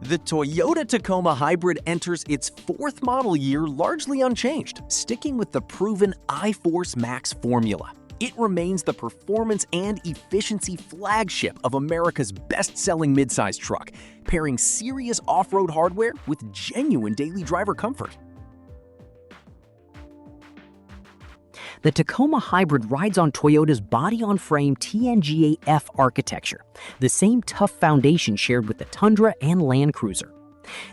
The Toyota Tacoma Hybrid enters its fourth model year largely unchanged, sticking with the proven iForce Max formula. It remains the performance and efficiency flagship of America's best-selling midsize truck, pairing serious off-road hardware with genuine daily driver comfort. The Tacoma Hybrid rides on Toyota's body-on-frame TNGA-F architecture, the same tough foundation shared with the Tundra and Land Cruiser.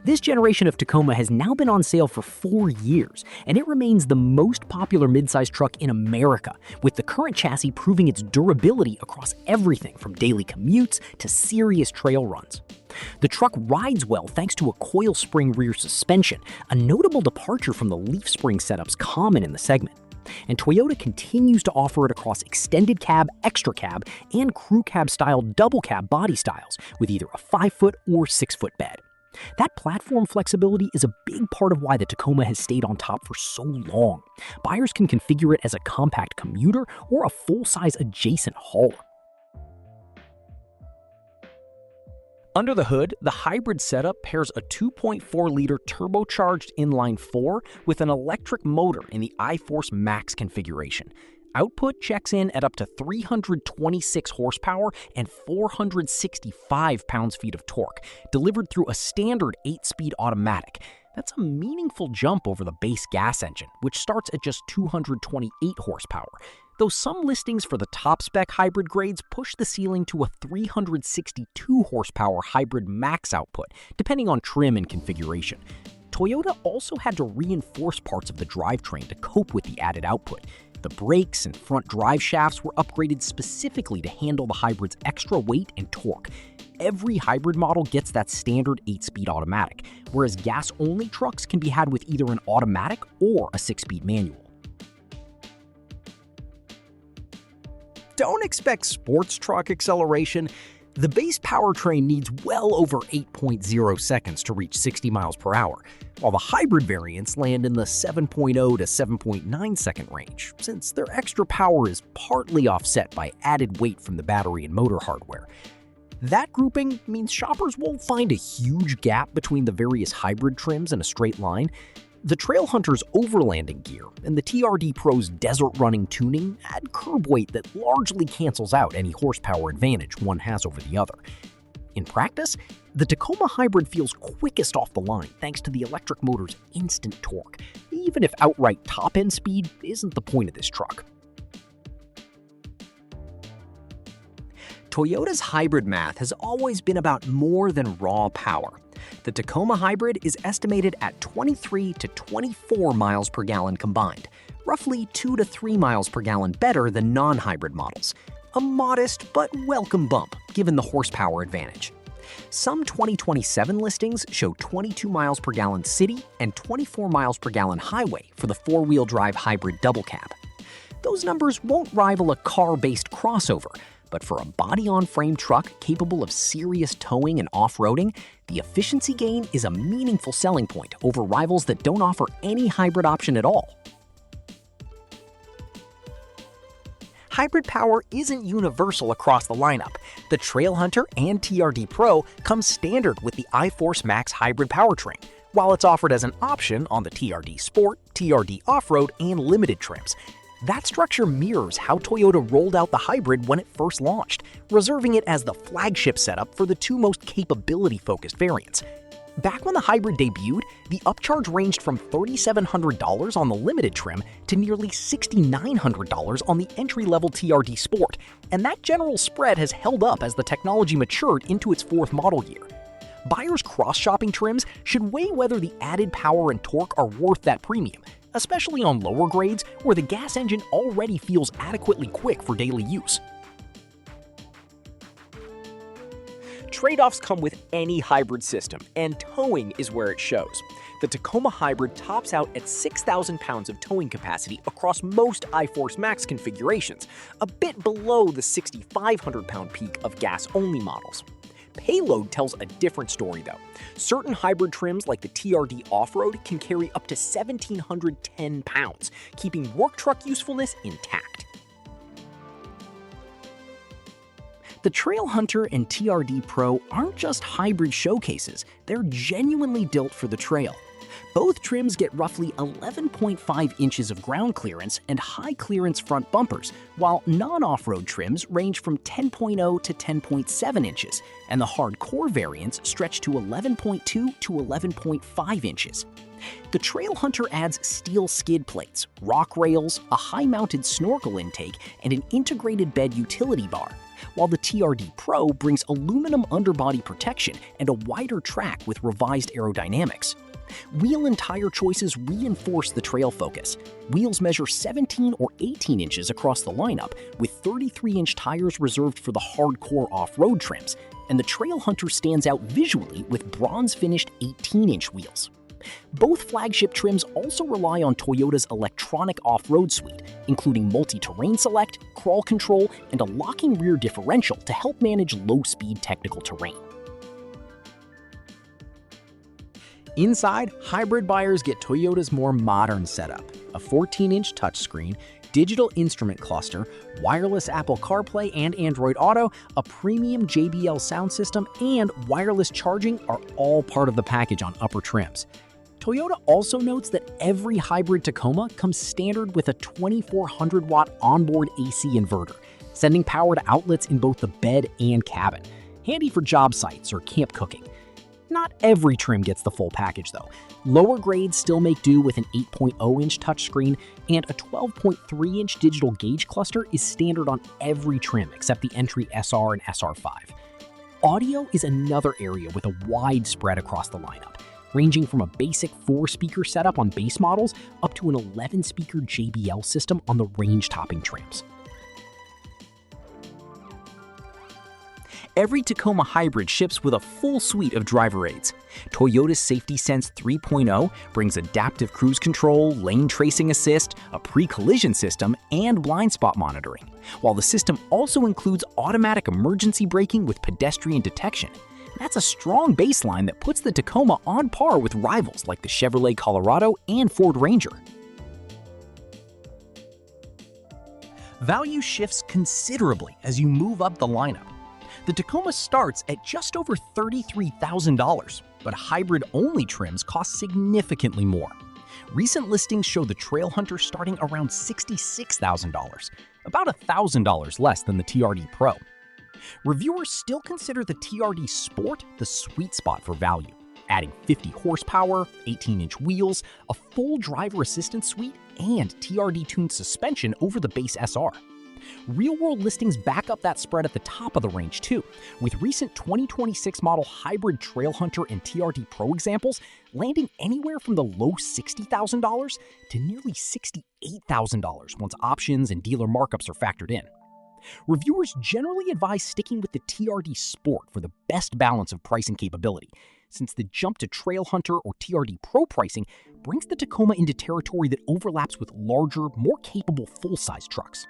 This generation of Tacoma has now been on sale for 4 years, and it remains the most popular midsize truck in America, with the current chassis proving its durability across everything from daily commutes to serious trail runs. The truck rides well thanks to a coil spring rear suspension, a notable departure from the leaf spring setups common in the segment. And Toyota continues to offer it across extended cab, extra cab, and crew cab style double cab body styles with either a 5-foot or 6-foot bed. That platform flexibility is a big part of why the Tacoma has stayed on top for so long. Buyers can configure it as a compact commuter or a full-size adjacent hauler. Under the hood, the hybrid setup pairs a 2.4-liter turbocharged inline-4 with an electric motor in the iForce Max configuration. Output checks in at up to 326 horsepower and 465 pounds-feet of torque, delivered through a standard 8-speed automatic. That's a meaningful jump over the base gas engine, which starts at just 228 horsepower, though some listings for the top-spec hybrid grades push the ceiling to a 362 horsepower hybrid max output, depending on trim and configuration. Toyota also had to reinforce parts of the drivetrain to cope with the added output. The brakes and front drive shafts were upgraded specifically to handle the hybrid's extra weight and torque. Every hybrid model gets that standard 8-speed automatic, whereas gas-only trucks can be had with either an automatic or a 6-speed manual. Don't expect sports truck acceleration. The base powertrain needs well over 8.0 seconds to reach 60 miles per hour, while the hybrid variants land in the 7.0 to 7.9 second range, since their extra power is partly offset by added weight from the battery and motor hardware. That grouping means shoppers won't find a huge gap between the various hybrid trims in a straight line. The Trail Hunter's overlanding gear and the TRD Pro's desert running tuning add curb weight that largely cancels out any horsepower advantage one has over the other. In practice, the Tacoma Hybrid feels quickest off the line thanks to the electric motor's instant torque, even if outright top-end speed isn't the point of this truck. Toyota's hybrid math has always been about more than raw power. The Tacoma Hybrid is estimated at 23 to 24 miles per gallon combined, roughly 2 to 3 miles per gallon better than non-hybrid models. A modest but welcome bump, given the horsepower advantage. Some 2027 listings show 22 miles per gallon city and 24 miles per gallon highway for the 4-wheel drive hybrid double cab. Those numbers won't rival a car-based crossover, but for a body-on-frame truck capable of serious towing and off-roading, the efficiency gain is a meaningful selling point over rivals that don't offer any hybrid option at all. Hybrid power isn't universal across the lineup. The Trail Hunter and TRD Pro come standard with the iForce Max hybrid powertrain, while it's offered as an option on the TRD Sport, TRD Off-Road, and Limited trims. That structure mirrors how Toyota rolled out the hybrid when it first launched, reserving it as the flagship setup for the two most capability-focused variants. Back when the hybrid debuted, the upcharge ranged from $3,700 on the limited trim to nearly $6,900 on the entry-level TRD Sport, and that general spread has held up as the technology matured into its fourth model year. Buyers cross-shopping trims should weigh whether the added power and torque are worth that premium, especially on lower grades where the gas engine already feels adequately quick for daily use. Trade-offs come with any hybrid system, and towing is where it shows. The Tacoma Hybrid tops out at 6,000 pounds of towing capacity across most iForce Max configurations, a bit below the 6,500-pound peak of gas-only models. Payload tells a different story, though. Certain hybrid trims like the TRD Off-Road can carry up to 1,710 pounds, keeping work truck usefulness intact. The Trail Hunter and TRD Pro aren't just hybrid showcases, they're genuinely built for the trail. Both trims get roughly 11.5 inches of ground clearance and high clearance front bumpers, while non-off-road trims range from 10.0 to 10.7 inches, and the hardcore variants stretch to 11.2 to 11.5 inches. The Trail Hunter adds steel skid plates, rock rails, a high-mounted snorkel intake, and an integrated bed utility bar, while the TRD Pro brings aluminum underbody protection and a wider track with revised aerodynamics. Wheel and tire choices reinforce the trail focus. Wheels measure 17 or 18 inches across the lineup, with 33-inch tires reserved for the hardcore off-road trims, and the Trail Hunter stands out visually with bronze-finished 18-inch wheels. Both flagship trims also rely on Toyota's electronic off-road suite, including multi-terrain select, crawl control, and a locking rear differential to help manage low-speed technical terrain. Inside, hybrid buyers get Toyota's more modern setup: a 14-inch touchscreen, digital instrument cluster, wireless Apple CarPlay and Android Auto, a premium JBL sound system, and wireless charging are all part of the package on upper trims. Toyota also notes that every hybrid Tacoma comes standard with a 2400-watt onboard AC inverter, sending power to outlets in both the bed and cabin, handy for job sites or camp cooking. Not every trim gets the full package, though. Lower grades still make do with an 8.0-inch touchscreen, and a 12.3-inch digital gauge cluster is standard on every trim except the entry SR and SR5. Audio is another area with a wide spread across the lineup, ranging from a basic 4-speaker setup on base models up to an 11-speaker JBL system on the range-topping trims. Every Tacoma Hybrid ships with a full suite of driver aids. Toyota's Safety Sense 3.0 brings adaptive cruise control, lane tracing assist, a pre-collision system, and blind spot monitoring, while the system also includes automatic emergency braking with pedestrian detection. That's a strong baseline that puts the Tacoma on par with rivals like the Chevrolet Colorado and Ford Ranger. Value shifts considerably as you move up the lineup. The Tacoma starts at just over $33,000, but hybrid-only trims cost significantly more. Recent listings show the Trail Hunter starting around $66,000, about $1,000 less than the TRD Pro. Reviewers still consider the TRD Sport the sweet spot for value, adding 50 horsepower, 18-inch wheels, a full driver assistance suite, and TRD-tuned suspension over the base SR. Real-world listings back up that spread at the top of the range too, with recent 2026 model hybrid Trail Hunter and TRD Pro examples landing anywhere from the low $60,000 to nearly $68,000 once options and dealer markups are factored in. Reviewers generally advise sticking with the TRD Sport for the best balance of price and capability, since the jump to Trail Hunter or TRD Pro pricing brings the Tacoma into territory that overlaps with larger, more capable full-size trucks.